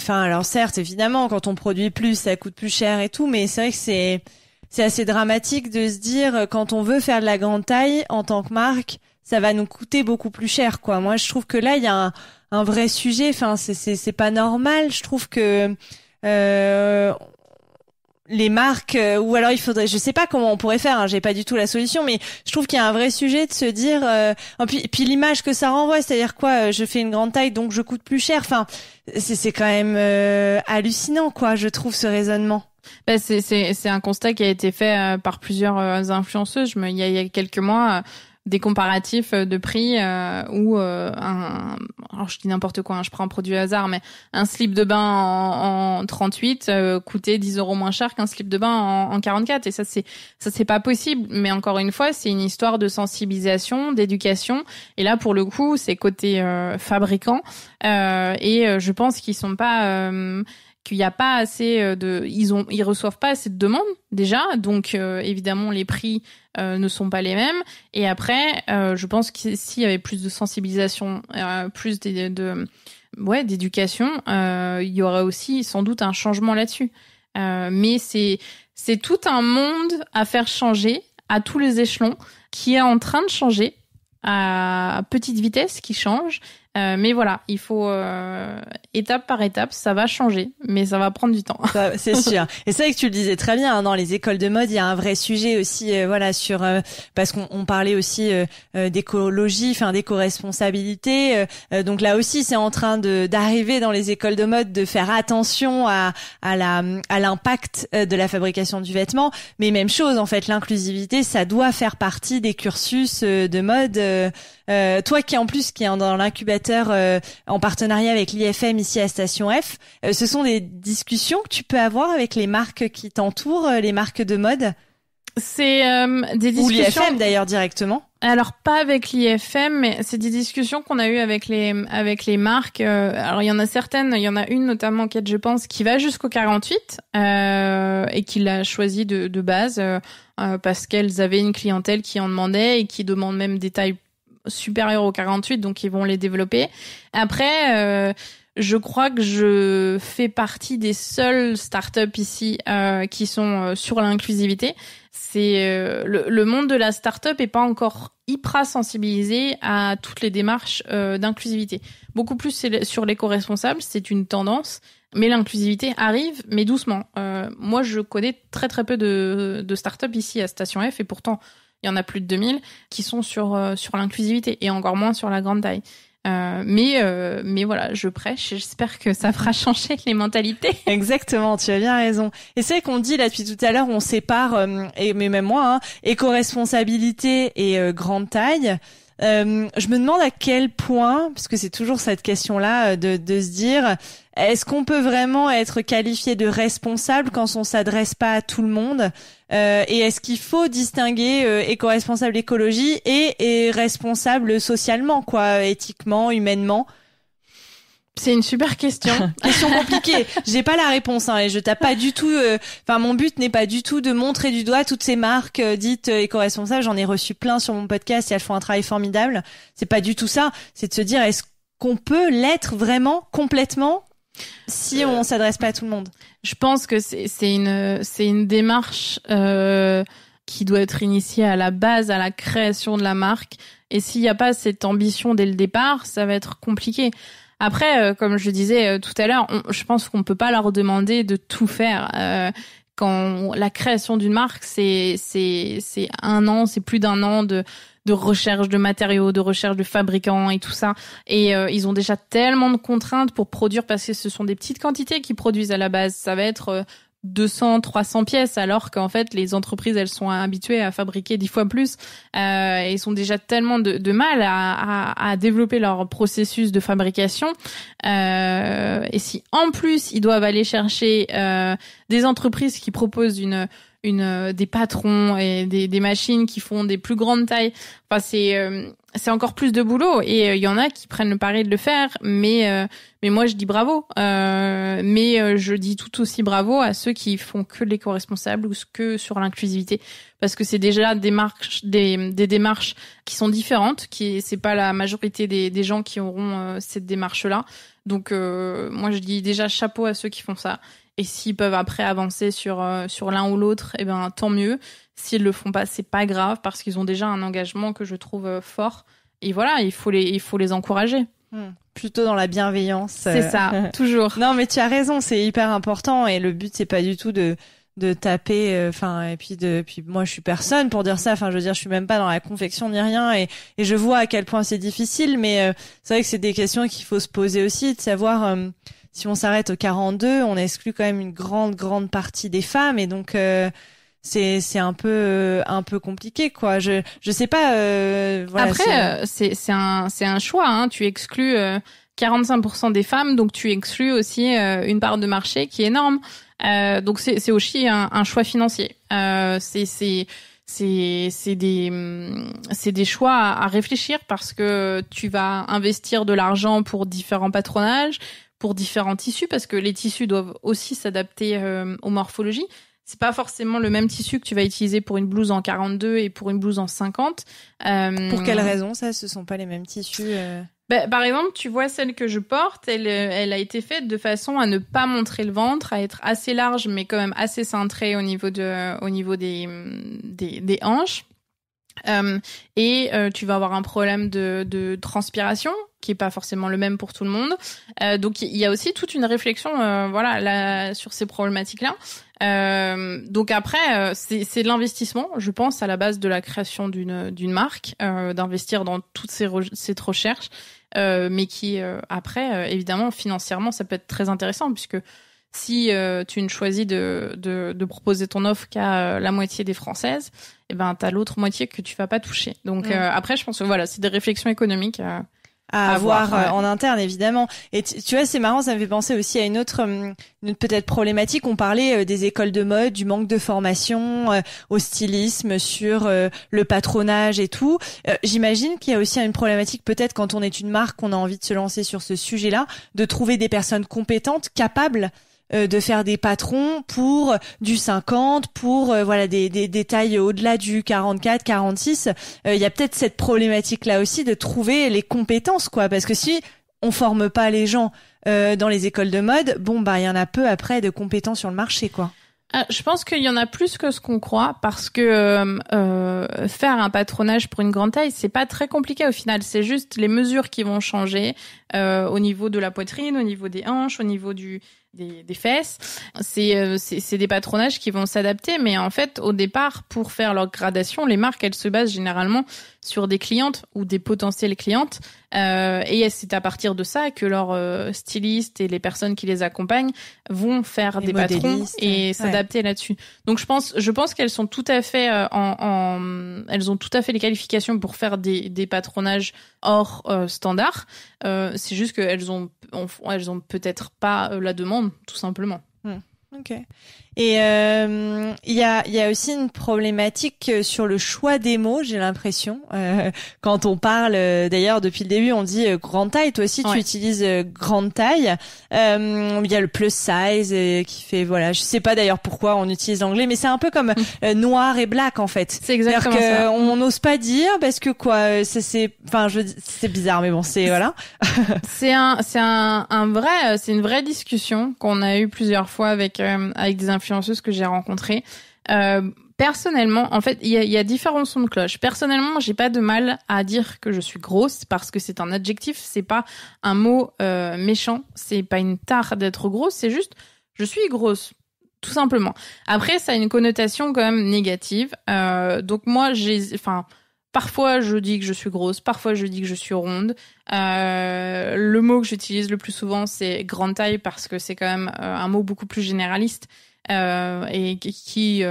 alors certes, évidemment, quand on produit plus, ça coûte plus cher et tout, mais c'est vrai que c'est assez dramatique de se dire quand on veut faire de la grande taille en tant que marque, ça va nous coûter beaucoup plus cher, quoi. Moi, je trouve que là, il y a un vrai sujet. Enfin, c'est pas normal. Je trouve que les marques ou alors il faudrait, je sais pas comment on pourrait faire, j'ai pas du tout la solution, mais je trouve qu'il y a un vrai sujet de se dire puis l'image que ça renvoie, c'est-à-dire quoi, je fais une grande taille donc je coûte plus cher, c'est quand même hallucinant, quoi, je trouve, ce raisonnement. C'est un constat qui a été fait par plusieurs influenceuses. Il y a quelques mois, des comparatifs de prix où alors je dis n'importe quoi, je prends un produit au hasard, mais un slip de bain en 38 coûtait 10 € moins cher qu'un slip de bain en 44, et ça c'est pas possible. Mais encore une fois, c'est une histoire de sensibilisation, d'éducation, et là pour le coup c'est côté fabricant, et je pense qu'ils sont pas qu'il y a pas assez ils reçoivent pas assez de demandes déjà, donc évidemment les prix ne sont pas les mêmes. Et après je pense que s'il y avait plus de sensibilisation, plus d'éducation, il y aurait aussi sans doute un changement là-dessus. Mais c'est tout un monde à faire changer à tous les échelons, qui est en train de changer à petite vitesse, qui change. Mais voilà, il faut étape par étape, ça va changer, mais ça va prendre du temps. C'est sûr. Et c'est vrai que tu le disais très bien, dans les écoles de mode, il y a un vrai sujet aussi, sur parce qu'on parlait aussi d'écologie, d'éco-responsabilité. Donc là aussi, c'est en train d'arriver dans les écoles de mode de faire attention à l'impact de la fabrication du vêtement. Mais même chose, en fait, l'inclusivité, ça doit faire partie des cursus de mode. Toi qui est dans l'incubateur en partenariat avec l'IFM ici à Station F, ce sont des discussions que tu peux avoir avec les marques qui t'entourent, les marques de mode? C'est des discussions... Ou l'IFM d'ailleurs directement? Alors pas avec l'IFM, mais c'est des discussions qu'on a eues avec les marques. Alors il y en a certaines, il y en a une notamment auquel je pense qui va jusqu'au 48 et qui l'a choisi de base parce qu'elles avaient une clientèle qui en demandait et qui demande même des tailles supérieurs au 48, donc ils vont les développer. Après, Je crois que je fais partie des seules startups ici qui sont sur l'inclusivité. C'est le monde de la startup est pas encore hyper sensibilisé à toutes les démarches d'inclusivité. Beaucoup plus sur l'éco-responsable, c'est une tendance, mais l'inclusivité arrive, mais doucement. Moi, je connais très très peu de startups ici à Station F, et pourtant il y en a plus de 2000 qui sont sur l'inclusivité, et encore moins sur la grande taille. Mais voilà, je prêche et j'espère que ça fera changer les mentalités. Exactement, tu as bien raison. Et c'est vrai qu'on dit là depuis tout à l'heure, on sépare, mais même moi, éco-responsabilité et grande taille. Je me demande à quel point, parce que c'est toujours cette question-là, de se dire, est-ce qu'on peut vraiment être qualifié de responsable quand on s'adresse pas à tout le monde, et est-ce qu'il faut distinguer éco-responsable écologie et responsable socialement, quoi, éthiquement, humainement? C'est une super question. Question compliquée. J'ai pas la réponse, et je tape pas du tout. Mon but n'est pas du tout de montrer du doigt toutes ces marques dites éco-responsables. J'en ai reçu plein sur mon podcast et elles font un travail formidable. C'est pas du tout ça. C'est de se dire, est-ce qu'on peut l'être vraiment complètement si on s'adresse pas à tout le monde? Je pense que c'est une démarche qui doit être initiée à la base, à la création de la marque. Et s'il n'y a pas cette ambition dès le départ, ça va être compliqué. Après, comme je disais tout à l'heure, je pense qu'on peut pas leur demander de tout faire. Quand la création d'une marque, c'est 1 an, c'est plus d'1 an de recherche de matériaux, de recherche de fabricants et tout ça. Et ils ont déjà tellement de contraintes pour produire, parce que ce sont des petites quantités qu'ils produisent à la base. Ça va être 200, 300 pièces, alors qu'en fait, les entreprises, elles sont habituées à fabriquer 10 fois plus. Ils ont déjà tellement de mal à développer leur processus de fabrication. Et si, en plus, ils doivent aller chercher des entreprises qui proposent des patrons et des machines qui font des plus grandes tailles. Enfin, c'est encore plus de boulot, et il y en a qui prennent le pari de le faire, mais moi je dis bravo. Mais je dis tout aussi bravo à ceux qui font que l'éco-responsable ou que sur l'inclusivité, parce que c'est déjà des démarches qui sont différentes, c'est pas la majorité des gens qui auront cette démarche-là. Donc moi je dis déjà chapeau à ceux qui font ça. Et s'ils peuvent après avancer sur l'un ou l'autre, eh ben tant mieux. S'ils le font pas, c'est pas grave, parce qu'ils ont déjà un engagement que je trouve fort. Et voilà, il faut les encourager. Plutôt dans la bienveillance. C'est ça, toujours. Non, mais tu as raison, c'est hyper important, et le but c'est pas du tout de taper, et puis moi je suis personne pour dire ça. Je veux dire, je suis même pas dans la confection ni rien, et je vois à quel point c'est difficile, mais c'est vrai que c'est des questions qu'il faut se poser aussi, de savoir. Si on s'arrête au 42, on exclut quand même une grande partie des femmes, et donc c'est un peu compliqué, quoi. Je sais pas. Voilà, après, c'est un choix. Tu exclus 45% des femmes, donc tu exclus aussi une part de marché qui est énorme. Donc c'est aussi un choix financier. C'est des choix à réfléchir, parce que tu vas investir de l'argent pour différents patronages, pour différents tissus, parce que les tissus doivent aussi s'adapter aux morphologies. C'est pas forcément le même tissu que tu vas utiliser pour une blouse en 42 et pour une blouse en 50. Pour quelle raison, ça? Ce sont pas les mêmes tissus Par exemple, tu vois, celle que je porte, elle a été faite de façon à ne pas montrer le ventre, à être assez large, mais quand même assez cintrée au niveau des hanches. Tu vas avoir un problème de transpiration qui est pas forcément le même pour tout le monde. Donc il y a aussi toute une réflexion sur ces problématiques-là. Donc après c'est l'investissement, je pense, à la base de la création d'une marque, d'investir dans toute cette recherche, mais qui après évidemment financièrement ça peut être très intéressant, puisque si tu ne choisis de proposer ton offre qu'à la moitié des Françaises, eh ben t'as l'autre moitié que tu vas pas toucher. Donc après je pense que voilà, c'est des réflexions économiques à avoir en interne, évidemment. Et tu vois, c'est marrant, ça me fait penser aussi à une autre peut-être problématique. On parlait des écoles de mode, du manque de formation au stylisme, sur le patronage et tout. J'imagine qu'il y a aussi une problématique, peut-être quand on est une marque, on a envie de se lancer sur ce sujet-là, de trouver des personnes compétentes, capables de faire des patrons pour du 50, pour des tailles au-delà du 44, 46. Il y a peut-être cette problématique là aussi de trouver les compétences, quoi, parce que si on forme pas les gens dans les écoles de mode, il y en a peu après de compétents sur le marché, quoi. Je pense qu'il y en a plus que ce qu'on croit parce que faire un patronage pour une grande taille, c'est pas très compliqué au final. C'est juste les mesures qui vont changer au niveau de la poitrine, au niveau des hanches, au niveau des fesses. C'est des patronages qui vont s'adapter, mais en fait, au départ, pour faire leur gradation, les marques, elles se basent généralement sur des clientes ou des potentielles clientes. Et c'est à partir de ça que leurs stylistes et les personnes qui les accompagnent vont faire des patrons et s'adapter là-dessus. Donc je pense qu'elles sont tout à fait elles ont tout à fait les qualifications pour faire des patronages hors standard. C'est juste qu'elles ont peut-être pas la demande, tout simplement. Ok. Et il y a aussi une problématique sur le choix des mots, j'ai l'impression. Quand on parle, d'ailleurs depuis le début, on dit grande taille. Toi aussi, tu utilises grande taille. Il y a le plus size qui fait je sais pas d'ailleurs pourquoi on utilise l'anglais, mais c'est un peu comme noir et black en fait. C'est exactement ça. On n'ose pas dire parce que c'est bizarre, mais bon, c'est voilà. C'est une vraie discussion qu'on a eu plusieurs fois avec des influenceuses que j'ai rencontrées. Personnellement, en fait, il y a différents sons de cloche. Personnellement, j'ai pas de mal à dire que je suis grosse parce que c'est un adjectif, c'est pas un mot méchant, c'est pas une tare d'être grosse, c'est juste je suis grosse, tout simplement. Après, ça a une connotation quand même négative. Donc moi, parfois je dis que je suis grosse, parfois je dis que je suis ronde. Le mot que j'utilise le plus souvent, c'est grande taille parce que c'est quand même un mot beaucoup plus généraliste. Et qui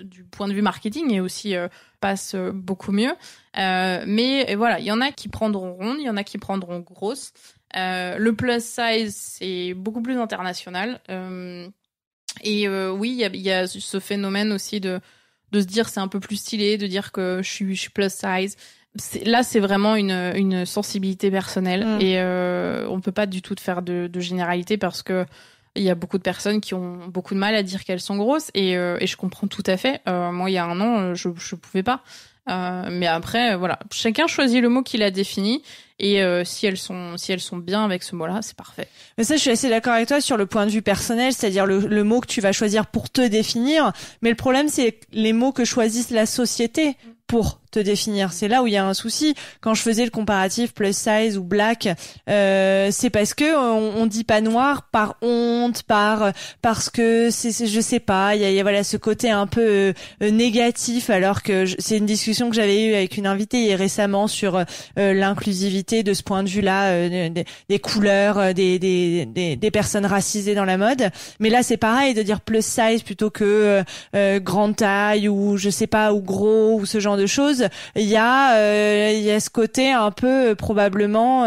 du point de vue marketing et aussi passe beaucoup mieux. Mais voilà, il y en a qui prendront ronde, il y en a qui prendront grosse. Le plus size, c'est beaucoup plus international. Oui, il y a ce phénomène aussi de se dire c'est un peu plus stylé, de dire que je suis plus size. Là, c'est vraiment une sensibilité personnelle et on peut pas du tout faire de généralité parce que il y a beaucoup de personnes qui ont beaucoup de mal à dire qu'elles sont grosses et je comprends tout à fait. Moi, il y a un an, je pouvais pas. Mais après, voilà, chacun choisit le mot qu'il a défini et si elles sont bien avec ce mot-là, c'est parfait. Mais ça, je suis assez d'accord avec toi sur le point de vue personnel, c'est-à-dire le mot que tu vas choisir pour te définir. Mais le problème, c'est les mots que choisissent la société pour te définir. C'est là où il y a un souci. Quand je faisais le comparatif plus size ou black, c'est parce que on dit pas noir par honte, parce que c'est je sais pas, il y a voilà ce côté un peu négatif, alors que c'est une discussion que j'avais eue avec une invitée récemment sur l'inclusivité de ce point de vue-là, des couleurs, des personnes racisées dans la mode. Mais là, c'est pareil de dire plus size plutôt que grande taille ou je sais pas, ou gros ou ce genre de choses. Il y a ce côté un peu probablement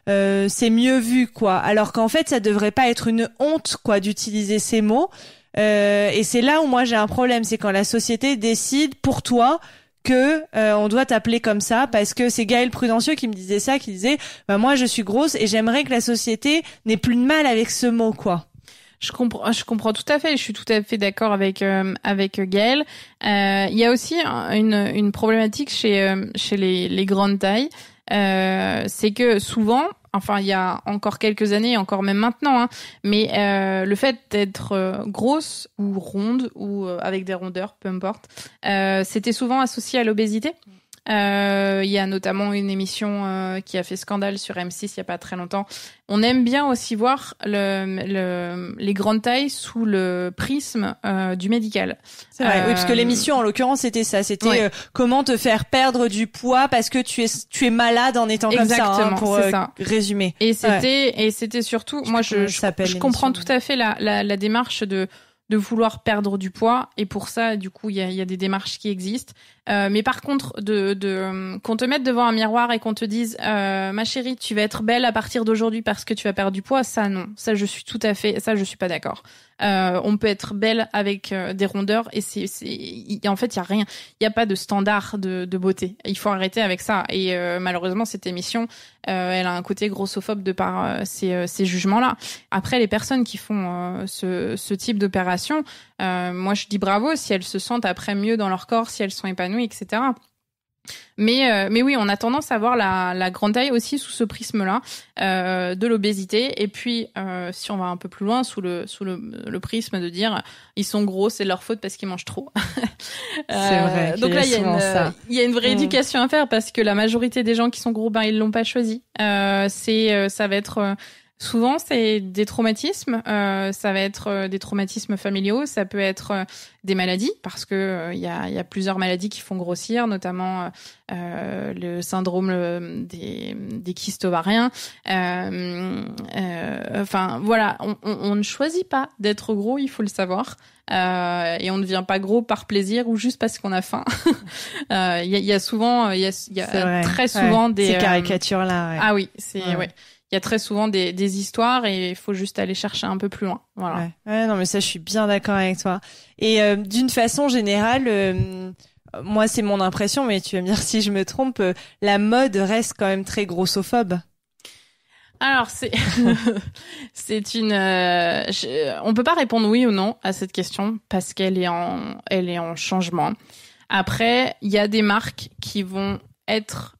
c'est mieux vu quoi, alors qu'en fait ça devrait pas être une honte quoi d'utiliser ces mots et c'est là où moi j'ai un problème, c'est quand la société décide pour toi que on doit t'appeler comme ça, parce que c'est Gaël Prudencieux qui me disait ça, qui disait moi je suis grosse et j'aimerais que la société n'ait plus de mal avec ce mot quoi. Je comprends tout à fait. Je suis tout à fait d'accord avec Gaëlle. Il y a aussi une problématique chez les grandes tailles. C'est que souvent, enfin il y a encore quelques années, encore même maintenant, mais le fait d'être grosse ou ronde ou avec des rondeurs, peu importe, c'était souvent associé à l'obésité. Il y a notamment une émission qui a fait scandale sur M6 il y a pas très longtemps. On aime bien aussi voir les grandes tailles sous le prisme du médical. C'est vrai, oui, parce que l'émission en l'occurrence c'était ça, c'était comment te faire perdre du poids parce que tu es malade en étant exactement, comme ça, pour ça. résumer. Et c'était surtout, moi je comprends tout à fait la démarche de vouloir perdre du poids, et pour ça du coup il y a des démarches qui existent, mais par contre qu'on te mette devant un miroir et qu'on te dise ma chérie tu vas être belle à partir d'aujourd'hui parce que tu vas perdre du poids, ça non, ça je suis pas d'accord. On peut être belle avec des rondeurs et en fait il y a rien, il y a pas de standard de beauté, il faut arrêter avec ça, et malheureusement cette émission elle a un côté grossophobe de par ces jugements là. Après les personnes qui font ce type d'opération, moi je dis bravo si elles se sentent après mieux dans leur corps, si elles sont épanouies, etc. Mais oui, on a tendance à voir la grande taille aussi sous ce prisme-là de l'obésité. Et puis, si on va un peu plus loin, sous le prisme de dire ils sont gros, c'est leur faute parce qu'ils mangent trop. C'est vrai. Donc là, il y a une vraie éducation à faire parce que la majorité des gens qui sont gros, ils l'ont pas choisi. Ça va être souvent, c'est des traumatismes. Ça va être des traumatismes familiaux. Ça peut être des maladies, parce que il y a plusieurs maladies qui font grossir, notamment le syndrome des kystes ovariens. Enfin, voilà, on ne choisit pas d'être gros, il faut le savoir. Et on ne devient pas gros par plaisir ou juste parce qu'on a faim. Il y a souvent, il y a très souvent des ces caricatures là. Ah oui, il y a très souvent des histoires et il faut juste aller chercher un peu plus loin. Voilà. Ouais, non, mais ça, je suis bien d'accord avec toi. Et d'une façon générale, moi, c'est mon impression, mais tu vas me dire si je me trompe, la mode reste quand même très grossophobe. Alors, on peut pas répondre oui ou non à cette question parce qu'elle est en changement. Après, il y a des marques qui vont être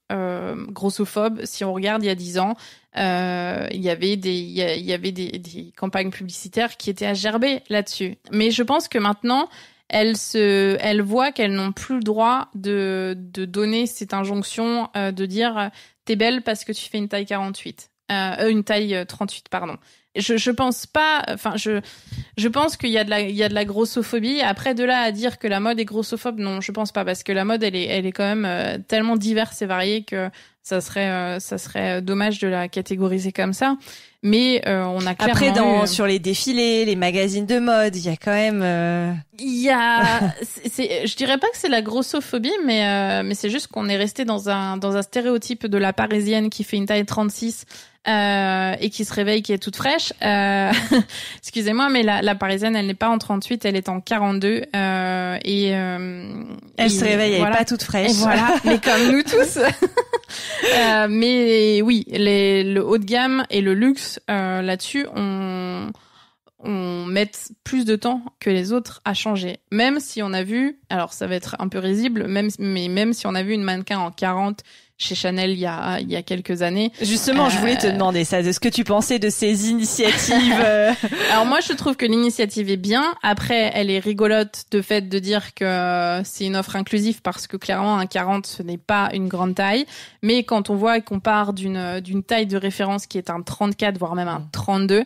grossophobes. Si on regarde il y a 10 ans, il y avait des campagnes publicitaires qui étaient à gerber là-dessus. Mais je pense que maintenant, elles voient qu'elles n'ont plus le droit de donner cette injonction de dire t'es belle parce que tu fais une taille 48. Une taille 38, pardon. Je pense pas, enfin, je pense qu'il y a de la grossophobie. Après, de là à dire que la mode est grossophobe, non, je pense pas, parce que la mode, elle est quand même tellement diverse et variée que ça serait dommage de la catégoriser comme ça. Mais on a clairement après sur les défilés, les magazines de mode, il y a quand même je dirais pas que c'est la grossophobie, mais c'est juste qu'on est resté dans un stéréotype de la Parisienne qui fait une taille 36 et qui se réveille, qui est toute fraîche. Excusez-moi, mais la Parisienne, elle n'est pas en 38, elle est en 42 elle se réveille, elle est pas toute fraîche. Et voilà, mais comme nous tous. Mais oui, le haut de gamme et le luxe là-dessus, on met plus de temps que les autres à changer. Même si on a vu, alors ça va être un peu risible, même si on a vu une mannequin en 40 chez Chanel il y a quelques années. Justement, je voulais te demander ça, de ce que tu pensais de ces initiatives. Alors moi, je trouve que l'initiative est bien. Après, elle est rigolote de fait de dire que c'est une offre inclusive, parce que clairement, un 40, ce n'est pas une grande taille. Mais quand on voit qu'on part d'une taille de référence qui est un 34, voire même un 32,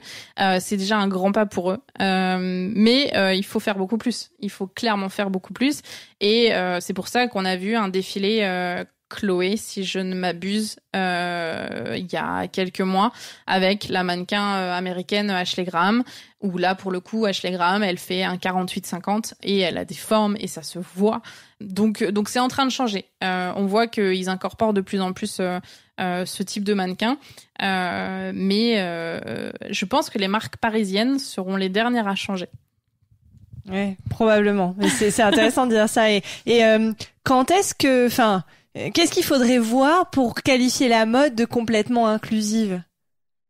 c'est déjà un grand pas pour eux. Mais il faut faire beaucoup plus. Il faut clairement faire beaucoup plus. Et c'est pour ça qu'on a vu un défilé Chloé, si je ne m'abuse, il y a quelques mois, avec la mannequin américaine Ashley Graham, où là, pour le coup, Ashley Graham, elle fait un 48-50 et elle a des formes et ça se voit. Donc c'est en train de changer. On voit qu'ils incorporent de plus en plus ce type de mannequin. Mais je pense que les marques parisiennes seront les dernières à changer. Ouais, probablement. Mais c'est intéressant de dire ça. Et quand est-ce que, qu'est-ce qu'il faudrait voir pour qualifier la mode de complètement inclusive?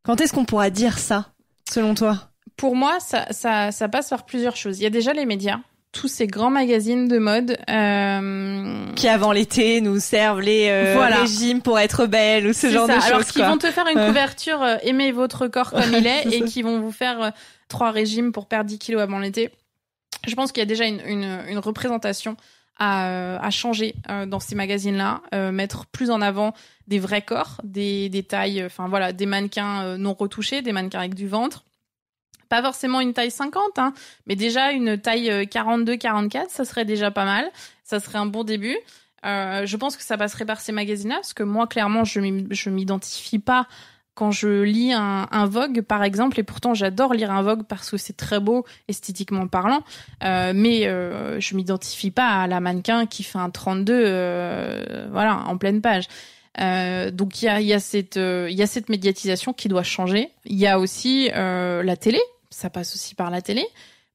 Quand est-ce qu'on pourra dire ça, selon toi? Pour moi, ça passe par plusieurs choses. Il y a déjà les médias, tous ces grands magazines de mode qui avant l'été nous servent les régimes pour être belle ou ce genre de choses. Alors qui vont te faire une couverture aimez votre corps comme il est et qui vont vous faire 3 régimes pour perdre 10 kilos avant l'été. Je pense qu'il y a déjà une représentation à changer dans ces magazines-là, mettre plus en avant des vrais corps, des tailles, des mannequins non retouchés, des mannequins avec du ventre. Pas forcément une taille 50, mais déjà une taille 42-44, ça serait déjà pas mal. Ça serait un bon début. Je pense que ça passerait par ces magazines-là, parce que moi, clairement, je m'identifie pas quand je lis un Vogue, par exemple, et pourtant j'adore lire un Vogue parce que c'est très beau, esthétiquement parlant, mais je m'identifie pas à la mannequin qui fait un 32, en pleine page. Donc il y a cette médiatisation qui doit changer. Il y a aussi la télé, ça passe aussi par la télé,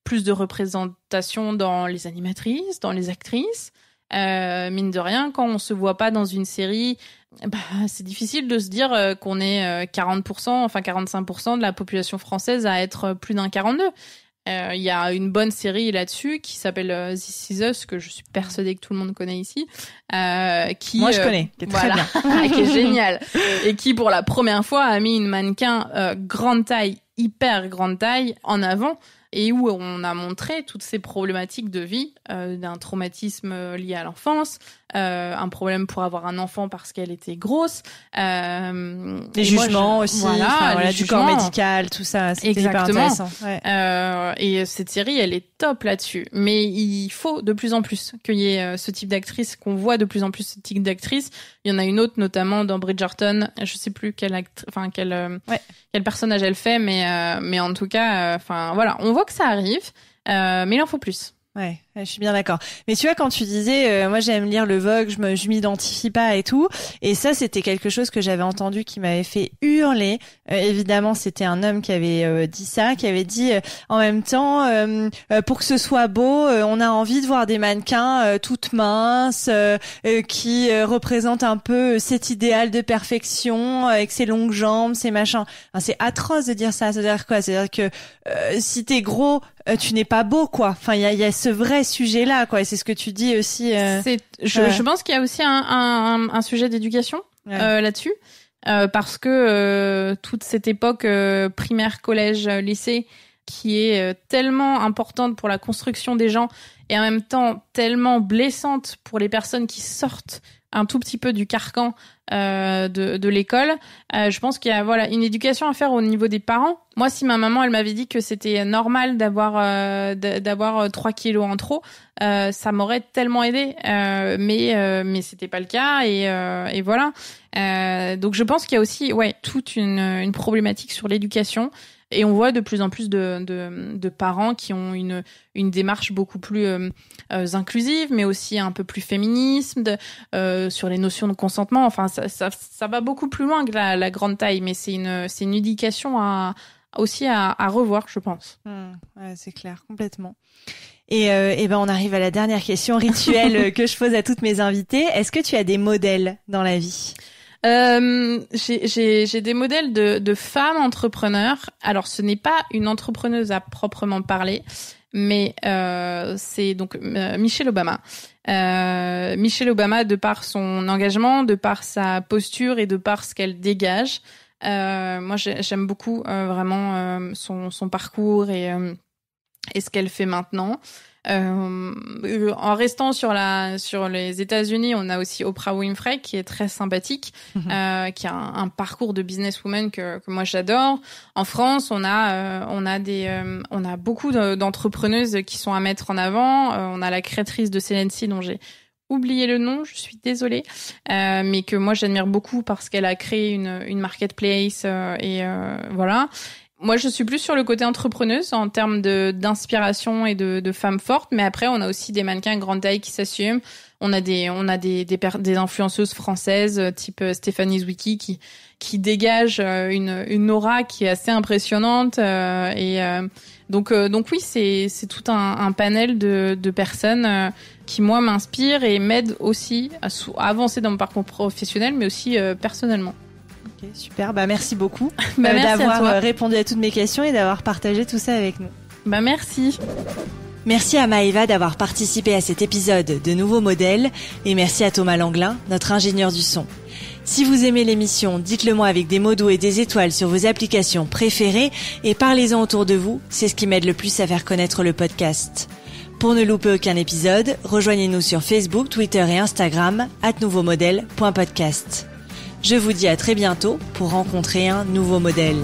plus de représentation dans les animatrices, dans les actrices. Mine de rien, quand on se voit pas dans une série, c'est difficile de se dire qu'on est 40%, 45% de la population française à être plus d'un 42. Il y a une bonne série là-dessus qui s'appelle This Is Us, que je suis persuadée que tout le monde connaît ici. Moi, je connais, qui est très bien. Qui est génial. Et qui, pour la première fois, a mis une mannequin grande taille, hyper grande taille, en avant. Et où on a montré toutes ces problématiques de vie, d'un traumatisme lié à l'enfance, un problème pour avoir un enfant parce qu'elle était grosse, les jugements aussi, du jugements. corps médical, tout ça, c'était hyper intéressant. Ouais. Et cette série, elle est top là-dessus. Mais il faut de plus en plus qu'il y ait ce type d'actrice, qu'on voit de plus en plus ce type d'actrice. Il y en a une autre, notamment dans Bridgerton. Je sais plus quel personnage elle fait, mais en tout cas, voilà, on voit que ça arrive, mais il en faut plus. Ouais, je suis bien d'accord. Mais tu vois, quand tu disais, moi j'aime lire le Vogue, je m'identifie pas et tout, et ça c'était quelque chose que j'avais entendu qui m'avait fait hurler. Évidemment, c'était un homme qui avait dit ça, qui avait dit en même temps, pour que ce soit beau, on a envie de voir des mannequins toutes minces, qui représentent un peu cet idéal de perfection, avec ses longues jambes, ses machins. Enfin, c'est atroce de dire ça. C'est-à-dire quoi? C'est-à-dire que si t'es gros, tu n'es pas beau, quoi. Enfin, il y a ce vrai sujet-là, quoi. Et c'est ce que tu dis aussi. Je pense qu'il y a aussi un sujet d'éducation là-dessus, parce que toute cette époque primaire, collège, lycée, qui est tellement importante pour la construction des gens et en même temps tellement blessante pour les personnes qui sortent un tout petit peu du carcan de l'école. Je pense qu'il y a une éducation à faire au niveau des parents. Moi, si ma maman elle m'avait dit que c'était normal d'avoir 3 kilos en trop, ça m'aurait tellement aidé. Mais c'était pas le cas et voilà. Donc je pense qu'il y a aussi toute une problématique sur l'éducation. Et on voit de plus en plus de parents qui ont une démarche beaucoup plus inclusive, mais aussi un peu plus féministe sur les notions de consentement. Enfin, ça va beaucoup plus loin que la grande taille, mais c'est une éducation aussi à revoir, je pense. Ouais, c'est clair, complètement. Et ben on arrive à la dernière question rituelle que je pose à toutes mes invitées. Est-ce que tu as des modèles dans la vie? J'ai des modèles de femmes entrepreneurs. Alors, ce n'est pas une entrepreneuse à proprement parler, mais c'est donc Michelle Obama. Michelle Obama, de par son engagement, de par sa posture et de par ce qu'elle dégage, moi j'aime beaucoup vraiment son parcours et ce qu'elle fait maintenant. En restant sur les États-Unis, on a aussi Oprah Winfrey qui est très sympathique, qui a un parcours de businesswoman que moi j'adore. En France, on a beaucoup d'entrepreneuses qui sont à mettre en avant. On a la créatrice de Celency dont j'ai oublié le nom, je suis désolée, mais que moi j'admire beaucoup parce qu'elle a créé une marketplace et voilà. Moi, je suis plus sur le côté entrepreneuse en termes d'inspiration et de femmes fortes, mais après, on a aussi des mannequins grande taille qui s'assument. On a des influenceuses françaises type Stéphanie Zwicky qui dégagent une aura qui est assez impressionnante donc oui, c'est tout un panel de personnes qui moi m'inspirent et m'aident aussi à avancer dans mon parcours professionnel, mais aussi personnellement. Ok, super, merci beaucoup merci d'avoir répondu à toutes mes questions et d'avoir partagé tout ça avec nous. Merci. Merci à Maëva d'avoir participé à cet épisode de Nouveaux Modèles et merci à Thomas Langlin, notre ingénieur du son. Si vous aimez l'émission, dites-le moi avec des mots doux et des étoiles sur vos applications préférées et parlez-en autour de vous, c'est ce qui m'aide le plus à faire connaître le podcast. Pour ne louper aucun épisode, rejoignez-nous sur Facebook, Twitter et Instagram @nouveaumodèle.podcast. Je vous dis à très bientôt pour rencontrer un nouveau modèle.